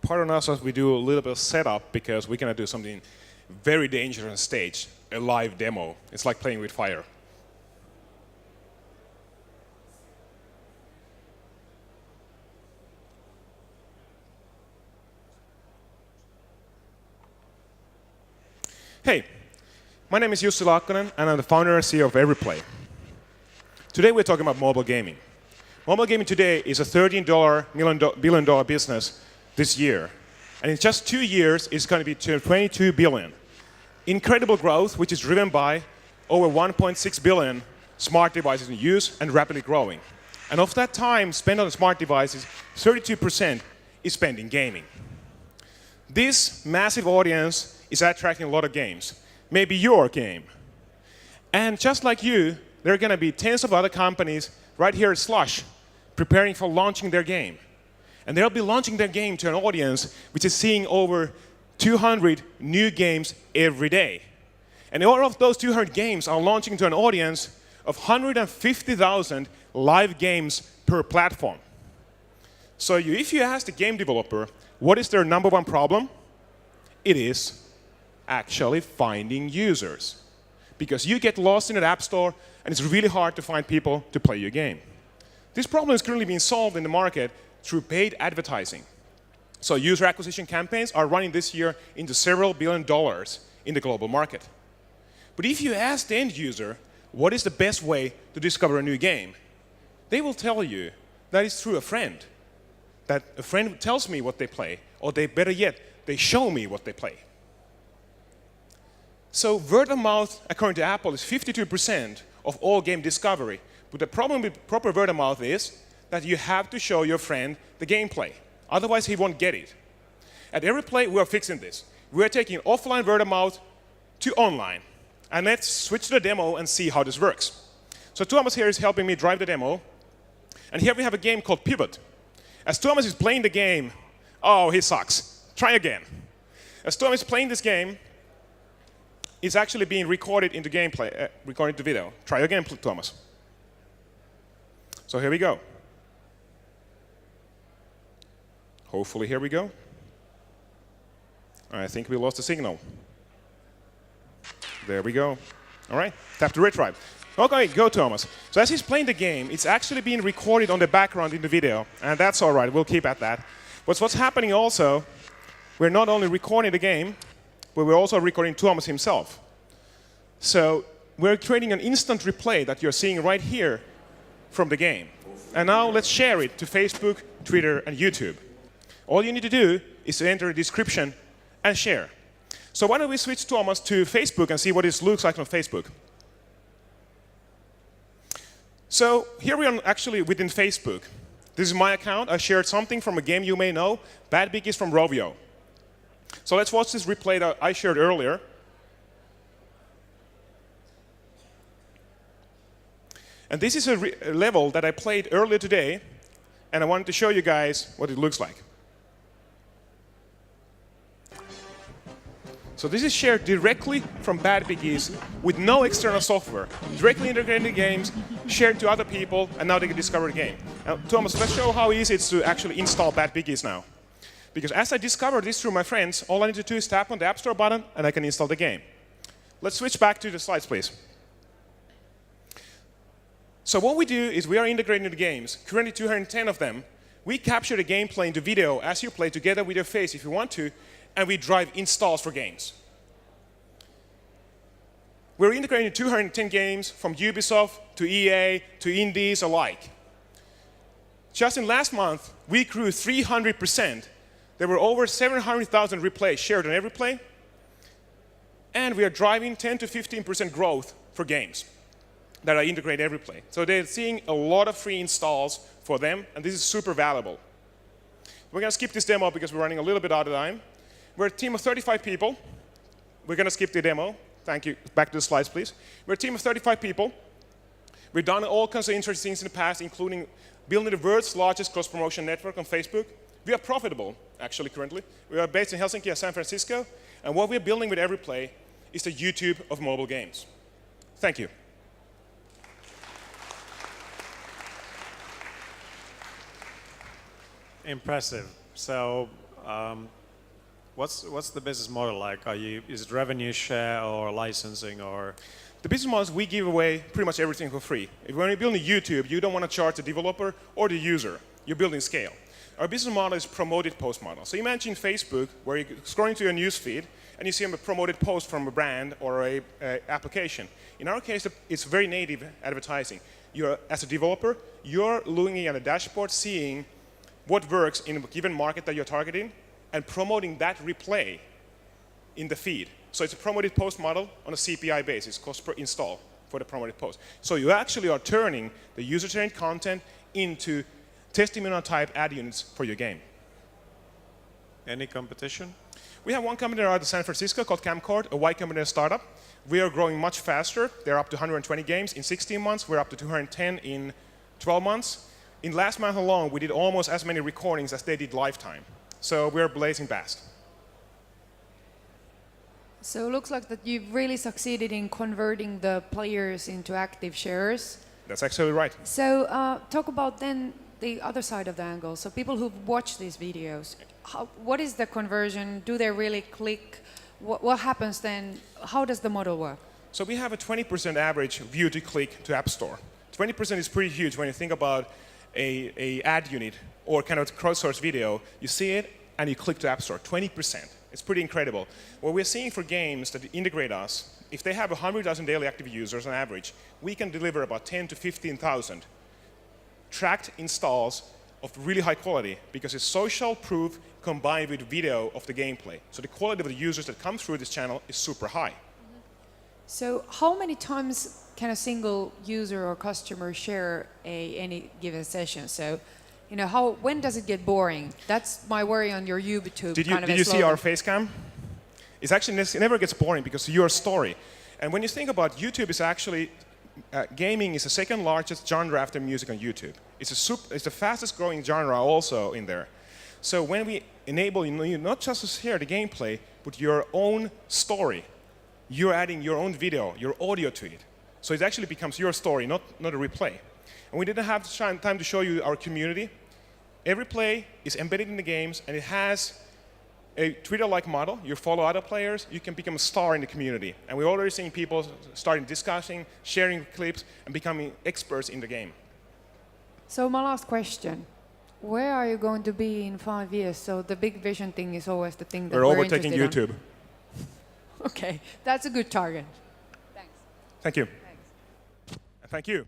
pardon us as we do a little bit of setup because we're going to do something very dangerous on stage, a live demo. It's like playing with fire. Hey, my name is Jussi Laakkonen, and I'm the founder and CEO of EveryPlay. Today we're talking about mobile gaming. Mobile gaming today is a $13 billion business this year. And in just 2 years, it's going to be $22 billion. Incredible growth, which is driven by over 1.6 billion smart devices in use and rapidly growing. And of that time spent on smart devices, 32% is spent in gaming. This massive audience is attracting a lot of games. Maybe your game. And just like you, there are going to be tens of other companies right here at Slush preparing for launching their game. And they'll be launching their game to an audience which is seeing over 200 new games every day. And all of those 200 games are launching to an audience of 150,000 live games per platform. So if you ask the game developer, what is their number one problem? It is actually finding users. Because you get lost in an app store, and it's really hard to find people to play your game. This problem is currently being solved in the market through paid advertising. So user acquisition campaigns are running this year into several $billion in the global market. But if you ask the end user, what is the best way to discover a new game? They will tell you that it's through a friend. That a friend tells me what they play, or better yet, they show me what they play. So word of mouth, according to Apple, is 52% of all game discovery. But the problem with proper word of mouth is that you have to show your friend the gameplay. Otherwise, he won't get it. At EveryPlay, we are fixing this. We are taking offline word of mouth to online. And let's switch to the demo and see how this works. So Thomas here is helping me drive the demo. And here we have a game called Pivot. As Thomas is playing the game, oh, he sucks. Try again. As Thomas is playing this game, it's actually being recorded into gameplay, recorded to video. Try again, Thomas. So here we go. Hopefully, here we go. I think we lost the signal. There we go. All right, tap to retrieve. OK, go, Thomas. So as he's playing the game, it's actually being recorded on the background in the video. And that's all right. We'll keep at that. But what's happening also, we're not only recording the game, but we're also recording Thomas himself. So we're creating an instant replay that you're seeing right here from the game. And now let's share it to Facebook, Twitter, and YouTube. All you need to do is to enter a description and share. So why don't we switch Thomas to Facebook and see what this looks like on Facebook. So here we are actually within Facebook. This is my account. I shared something from a game you may know, Bad Biggies from Rovio. So let's watch this replay that I shared earlier. And this is a level that I played earlier today, and I wanted to show you guys what it looks like. So this is shared directly from Bad Biggies with no external software. Directly integrated in the games, shared to other people, and now they can discover the game. Now, Thomas, let's show how easy it is to actually install Bad Biggies now. Because as I discovered this through my friends, all I need to do is tap on the App Store button, and I can install the game. Let's switch back to the slides, please. So what we do is we are integrating the games, currently 210 of them. We capture the gameplay into video as you play together with your face if you want to, and we drive installs for games. We're integrating 210 games from Ubisoft to EA to indies alike. Just in last month, we grew 300%. There were over 700,000 replays shared on EveryPlay, and we are driving 10 to 15% growth for games that are integrated EveryPlay. So they're seeing a lot of free installs for them, and this is super valuable. We're going to skip this demo because we're running a little bit out of time. We're a team of 35 people. We're going to skip the demo. Thank you. Back to the slides, please. We're a team of 35 people. We've done all kinds of interesting things in the past, including building the world's largest cross-promotion network on Facebook. We are profitable, actually, currently. We are based in Helsinki and San Francisco. And what we're building with EveryPlay is the YouTube of mobile games. Thank you. Impressive. So What's the business model like? Is it revenue share or licensing or? The business model is we give away pretty much everything for free. When you're building YouTube, you don't want to charge the developer or the user. You're building scale. Our business model is promoted post model. So imagine Facebook, where you're scrolling to your news feed, and you see a promoted post from a brand or a application. In our case, it's very native advertising. As a developer, you're looking at a dashboard, seeing what works in a given market that you're targeting, and promoting that replay in the feed. So it's a promoted post model on a CPI basis, cost per install for the promoted post. So you actually are turning the user-trained content into testimonial type ad units for your game. Any competition? We have one company out of San Francisco called Camcord, a Y Combinator startup. We are growing much faster. They're up to 120 games in 16 months. We're up to 210 in 12 months. In last month alone, we did almost as many recordings as they did lifetime. So we're blazing fast. So it looks like that you've really succeeded in converting the players into active sharers. That's actually right. So talk about then the other side of the angle. So people who watch these videos, what is the conversion? Do they really click? What happens then? How does the model work? So we have a 20% average view to click to App Store. 20% is pretty huge when you think about a ad unit or kind of crowdsourced video. You see it and you click to App Store. 20%. It's pretty incredible. What we're seeing for games that integrate us, if they have 100,000 daily active users on average, we can deliver about 10 to 15,000 tracked installs of really high quality because it's social proof combined with video of the gameplay. So the quality of the users that come through this channel is super high. So how many times can a single user or customer share any given session? So, you know, when does it get boring? That's my worry on your YouTube. Did you see our face cam? It's actually, it never gets boring because you're a story. And when you think about YouTube, is actually gaming is the second largest genre after music on YouTube. It's the fastest growing genre also in there. So when we enable you not just to share the gameplay, but your own story, you're adding your own video, your audio to it. So it actually becomes your story, not a replay. And we didn't have time to show you our community. Every play is embedded in the games, and it has a Twitter-like model. You follow other players, you can become a star in the community. And we're already seeing people starting discussing, sharing clips, and becoming experts in the game. So my last question. Where are you going to be in 5 years? So the big vision thing is always the thing that we're overtaking YouTube. Okay, that's a good target. Thanks. Thank you. Thanks. Thank you.